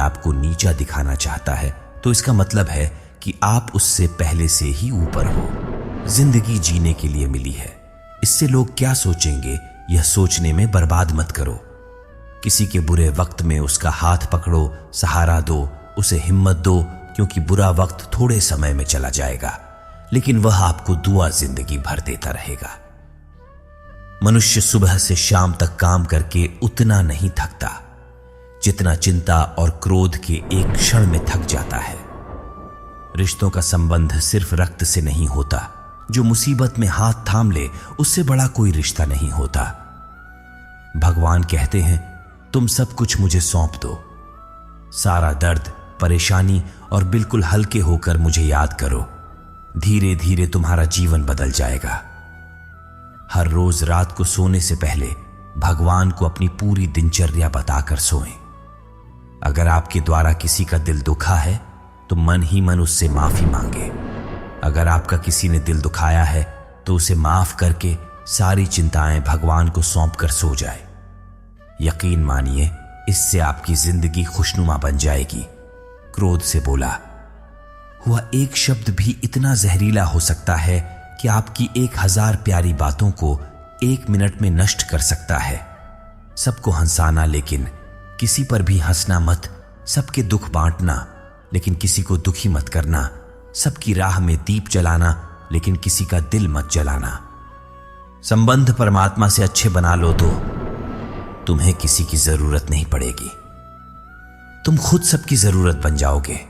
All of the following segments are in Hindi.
आपको नीचा दिखाना चाहता है तो इसका मतलब है कि आप उससे पहले से ही ऊपर हो। जिंदगी जीने के लिए मिली है, इससे लोग क्या सोचेंगे यह सोचने में बर्बाद मत करो। किसी के बुरे वक्त में उसका हाथ पकड़ो, सहारा दो, उसे हिम्मत दो, क्योंकि बुरा वक्त थोड़े समय में चला जाएगा, लेकिन वह आपको दुआ जिंदगी भर देता रहेगा। मनुष्य सुबह से शाम तक काम करके उतना नहीं थकता जितना चिंता और क्रोध के एक क्षण में थक जाता है। रिश्तों का संबंध सिर्फ रक्त से नहीं होता, जो मुसीबत में हाथ थाम ले उससे बड़ा कोई रिश्ता नहीं होता। भगवान कहते हैं, तुम सब कुछ मुझे सौंप दो, सारा दर्द, परेशानी और बिल्कुल हल्के होकर मुझे याद करो। धीरे धीरे तुम्हारा जीवन बदल जाएगा। हर रोज रात को सोने से पहले भगवान को अपनी पूरी दिनचर्या बताकर सोएं। अगर आपके द्वारा किसी का दिल दुखा है तो मन ही मन उससे माफी मांगे। अगर आपका किसी ने दिल दुखाया है तो उसे माफ करके सारी चिंताएं भगवान को सौंप कर सो जाए। यकीन मानिए, इससे आपकी जिंदगी खुशनुमा बन जाएगी। क्रोध से बोला हुआ एक शब्द भी इतना जहरीला हो सकता है कि आपकी 1000 प्यारी बातों को 1 मिनट में नष्ट कर सकता है। सबको हंसाना लेकिन किसी पर भी हंसना मत। सबके दुख बांटना लेकिन किसी को दुखी मत करना। सबकी राह में दीप जलाना लेकिन किसी का दिल मत जलाना। संबंध परमात्मा से अच्छे बना लो तो तुम्हें किसी की जरूरत नहीं पड़ेगी। तुम खुद सबकी जरूरत बन जाओगे।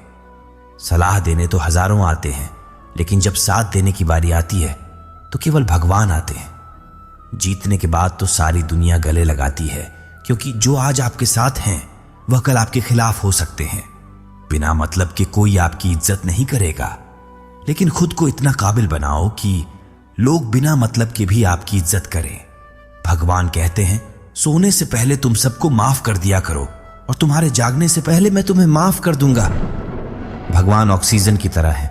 सलाह देने तो हजारों आते हैं, लेकिन जब साथ देने की बारी आती है तो केवल भगवान आते हैं। जीतने के बाद तो सारी दुनिया गले लगाती है, क्योंकि जो आज आपके साथ हैं वह कल आपके खिलाफ हो सकते हैं। बिना मतलब के कोई आपकी इज्जत नहीं करेगा, लेकिन खुद को इतना काबिल बनाओ कि लोग बिना मतलब के भी आपकी इज्जत करें। भगवान कहते हैं, सोने से पहले तुम सबको माफ कर दिया करो और तुम्हारे जागने से पहले मैं तुम्हें माफ कर दूंगा। भगवान ऑक्सीजन की तरह है,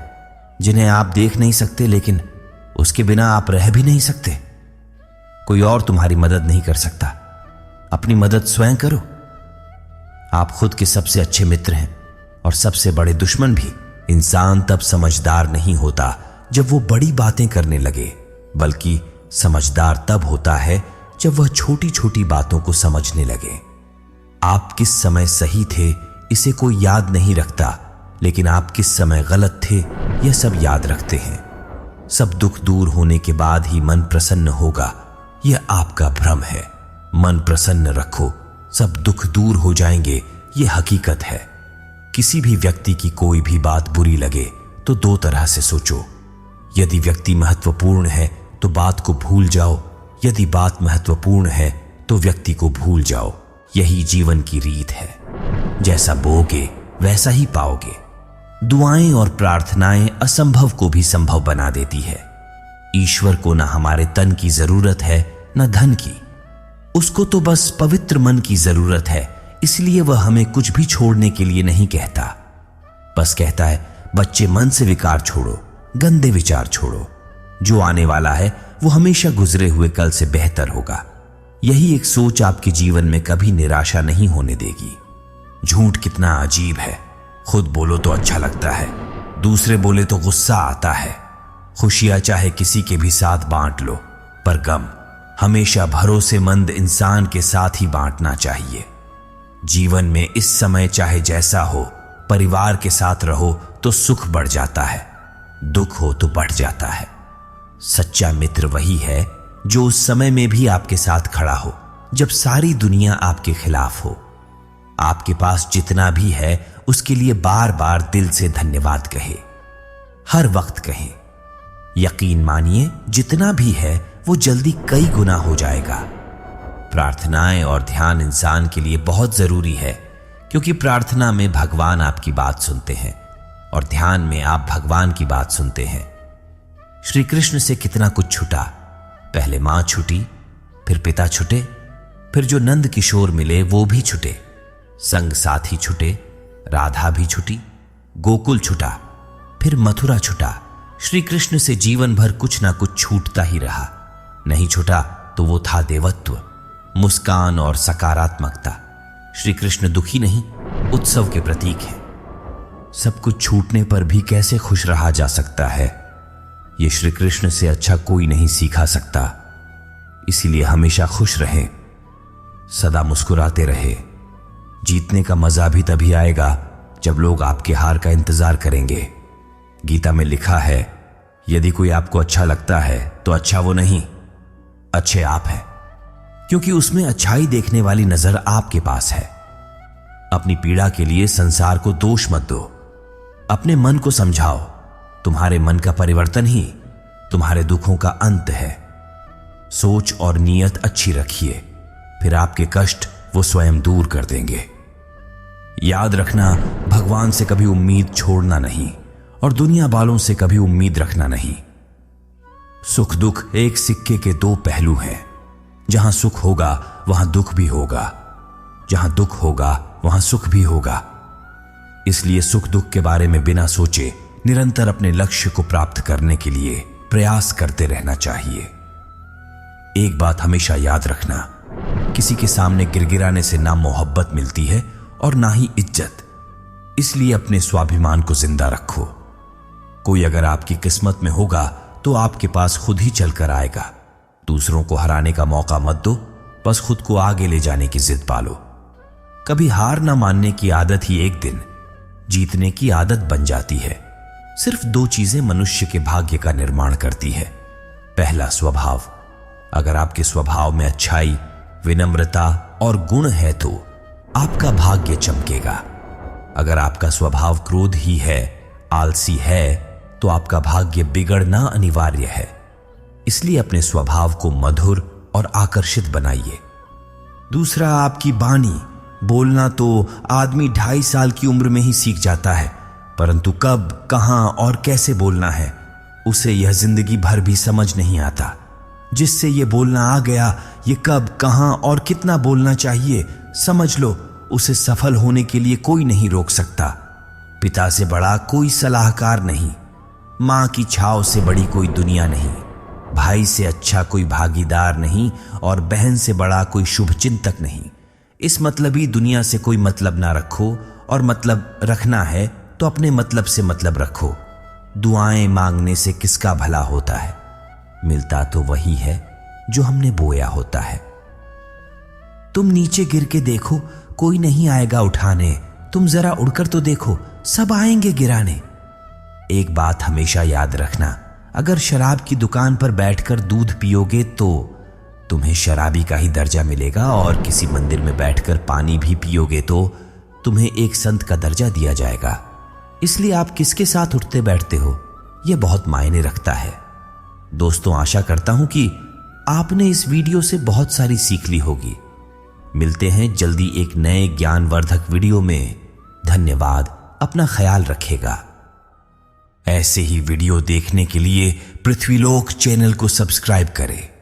जिन्हें आप देख नहीं सकते, लेकिन उसके बिना आप रह भी नहीं सकते। कोई और तुम्हारी मदद नहीं कर सकता, अपनी मदद स्वयं करो। आप खुद के सबसे अच्छे मित्र हैं और सबसे बड़े दुश्मन भी। इंसान तब समझदार नहीं होता जब वो बड़ी बातें करने लगे, बल्कि समझदार तब होता है जब वह छोटी छोटी बातों को समझने लगे। आप किस समय सही थे इसे कोई याद नहीं रखता, लेकिन आप किस समय गलत थे यह सब याद रखते हैं। सब दुख दूर होने के बाद ही मन प्रसन्न होगा, यह आपका भ्रम है। मन प्रसन्न रखो, सब दुख दूर हो जाएंगे, यह हकीकत है। किसी भी व्यक्ति की कोई भी बात बुरी लगे तो 2 तरह से सोचो। यदि व्यक्ति महत्वपूर्ण है तो बात को भूल जाओ, यदि बात महत्वपूर्ण है तो व्यक्ति को भूल जाओ। यही जीवन की रीत है, जैसा बोओगे वैसा ही पाओगे। दुआएं और प्रार्थनाएं असंभव को भी संभव बना देती है। ईश्वर को न हमारे तन की जरूरत है न धन की, उसको तो बस पवित्र मन की जरूरत है। इसलिए वह हमें कुछ भी छोड़ने के लिए नहीं कहता, बस कहता है, बच्चे मन से विकार छोड़ो, गंदे विचार छोड़ो। जो आने वाला है वो हमेशा गुजरे हुए कल से बेहतर होगा। यही एक सोच आपके जीवन में कभी निराशा नहीं होने देगी। झूठ कितना अजीब है, खुद बोलो तो अच्छा लगता है, दूसरे बोले तो गुस्सा आता है। खुशियां चाहे किसी के भी साथ बांट लो, पर गम हमेशा भरोसेमंद इंसान के साथ ही बांटना चाहिए। जीवन में इस समय चाहे जैसा हो, परिवार के साथ रहो तो सुख बढ़ जाता है, दुख हो तो बढ़ जाता है। सच्चा मित्र वही है जो उस समय में भी आपके साथ खड़ा हो जब सारी दुनिया आपके खिलाफ हो। आपके पास जितना भी है उसके लिए बार बार दिल से धन्यवाद कहे, हर वक्त कहे। यकीन मानिए, जितना भी है वो जल्दी कई गुना हो जाएगा। प्रार्थनाएं और ध्यान इंसान के लिए बहुत जरूरी है, क्योंकि प्रार्थना में भगवान आपकी बात सुनते हैं और ध्यान में आप भगवान की बात सुनते हैं। श्री कृष्ण से कितना कुछ छूटा। पहले मां छूटी, फिर पिता छूटे, फिर जो नंद किशोर मिले वो भी छूटे, संग साथी छूटे, राधा भी छूटी, गोकुल छूटा, फिर मथुरा छूटा। श्री कृष्ण से जीवन भर कुछ ना कुछ छूटता ही रहा। नहीं छूटा तो वो था देवत्व, मुस्कान और सकारात्मकता। श्री कृष्ण दुखी नहीं, उत्सव के प्रतीक हैं। सब कुछ छूटने पर भी कैसे खुश रहा जा सकता है, यह श्री कृष्ण से अच्छा कोई नहीं सिखा सकता। इसीलिए हमेशा खुश रहें, सदा मुस्कुराते रहे। जीतने का मजा भी तभी आएगा जब लोग आपके हार का इंतजार करेंगे। गीता में लिखा है, यदि कोई आपको अच्छा लगता है तो अच्छा वो नहीं, अच्छे आप हैं, क्योंकि उसमें अच्छाई देखने वाली नजर आपके पास है। अपनी पीड़ा के लिए संसार को दोष मत दो, अपने मन को समझाओ। तुम्हारे मन का परिवर्तन ही तुम्हारे दुखों का अंत है। सोच और नीयत अच्छी रखिए, फिर आपके कष्ट वो स्वयं दूर कर देंगे। याद रखना, भगवान से कभी उम्मीद छोड़ना नहीं और दुनिया वालों से कभी उम्मीद रखना नहीं। सुख दुख एक सिक्के के दो पहलू हैं। जहां सुख होगा वहां दुख भी होगा, जहां दुख होगा वहां सुख भी होगा। इसलिए सुख दुख के बारे में बिना सोचे निरंतर अपने लक्ष्य को प्राप्त करने के लिए प्रयास करते रहना चाहिए। एक बात हमेशा याद रखना, किसी के सामने गिड़गिड़ाने से ना मोहब्बत मिलती है और ना ही इज्जत। इसलिए अपने स्वाभिमान को जिंदा रखो। कोई अगर आपकी किस्मत में होगा तो आपके पास खुद ही चलकर आएगा। दूसरों को हराने का मौका मत दो, बस खुद को आगे ले जाने की जिद पालो। कभी हार ना मानने की आदत ही एक दिन जीतने की आदत बन जाती है। सिर्फ दो चीजें मनुष्य के भाग्य का निर्माण करती है। पहला, स्वभाव। अगर आपके स्वभाव में अच्छाई, विनम्रता और गुण है तो आपका भाग्य चमकेगा। अगर आपका स्वभाव क्रोध ही है, आलसी है, तो आपका भाग्य बिगड़ना अनिवार्य है। इसलिए अपने स्वभाव को मधुर और आकर्षित बनाइए। दूसरा, आपकी वाणी। बोलना तो आदमी 2.5 साल की उम्र में ही सीख जाता है, परंतु कब, कहां और कैसे बोलना है उसे यह जिंदगी भर भी समझ नहीं आता। जिससे ये बोलना आ गया, ये कब, कहां और कितना बोलना चाहिए समझ लो, उसे सफल होने के लिए कोई नहीं रोक सकता। पिता से बड़ा कोई सलाहकार नहीं, मां की छाव से बड़ी कोई दुनिया नहीं, भाई से अच्छा कोई भागीदार नहीं और बहन से बड़ा कोई शुभ चिंतक नहीं। इस मतलबी दुनिया से कोई मतलब ना रखो, और मतलब रखना है तो अपने मतलब से मतलब रखो। दुआएं मांगने से किसका भला होता है, मिलता तो वही है जो हमने बोया होता है। तुम नीचे गिर के देखो, कोई नहीं आएगा उठाने। तुम जरा उड़कर तो देखो, सब आएंगे गिराने। एक बात हमेशा याद रखना, अगर शराब की दुकान पर बैठकर दूध पियोगे तो तुम्हें शराबी का ही दर्जा मिलेगा, और किसी मंदिर में बैठकर पानी भी पियोगे तो तुम्हें एक संत का दर्जा दिया जाएगा। इसलिए आप किसके साथ उठते बैठते हो, यह बहुत मायने रखता है। दोस्तों, आशा करता हूं कि आपने इस वीडियो से बहुत सारी सीख ली होगी। मिलते हैं जल्दी एक नए ज्ञानवर्धक वीडियो में। धन्यवाद, अपना ख्याल रखिएगा। ऐसे ही वीडियो देखने के लिए पृथ्वीलोक चैनल को सब्सक्राइब करें।